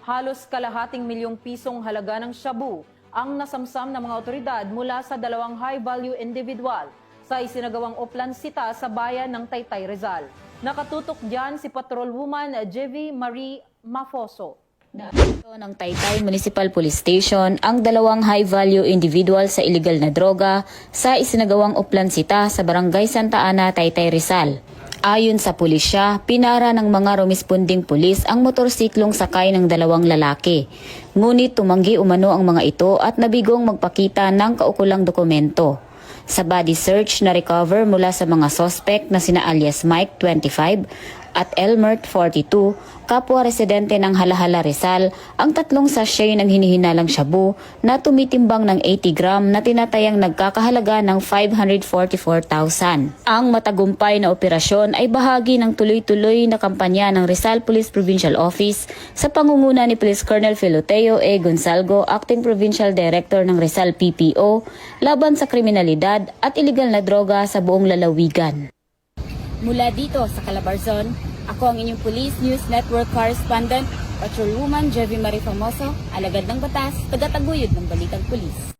Halos kalahating milyong pisong halaga ng shabu ang nasamsam ng mga otoridad mula sa dalawang high-value individual sa isinagawang oplansita sa bayan ng Taytay, Rizal. Nakatutok diyan si Patrolwoman Jevi Marie Mafoso. Ito ng Taytay Municipal Police Station ang dalawang high-value individual sa illegal na droga sa isinagawang oplansita sa Barangay Santa Ana, Taytay, Rizal. Ayon sa pulisya, pinara ng mga rumisponding pulis ang motorsiklong sakay ng dalawang lalaki. Ngunit tumanggi umano ang mga ito at nabigong magpakita ng kaukulang dokumento. Sa body search na recover mula sa mga suspect na sina alias Mike, 25, at Elmert, 42, kapwa residente ng Halahala, Rizal, ang tatlong sachet ng hinihinalang shabu na tumitimbang ng 80 gram na tinatayang nagkakahalaga ng 544,000. Ang matagumpay na operasyon ay bahagi ng tuloy-tuloy na kampanya ng Rizal Police Provincial Office sa pangunguna ni Police Colonel Filoteo E. Gonzalgo, Acting Provincial Director ng Rizal PPO, laban sa kriminalidad at iligal na droga sa buong lalawigan. Mula dito sa Calabarzon, ako ang inyong Police News Network Correspondent, Patrolwoman Jevi Marie Famoso, alagad ng batas, tagataguyod ng Balitang Pulis.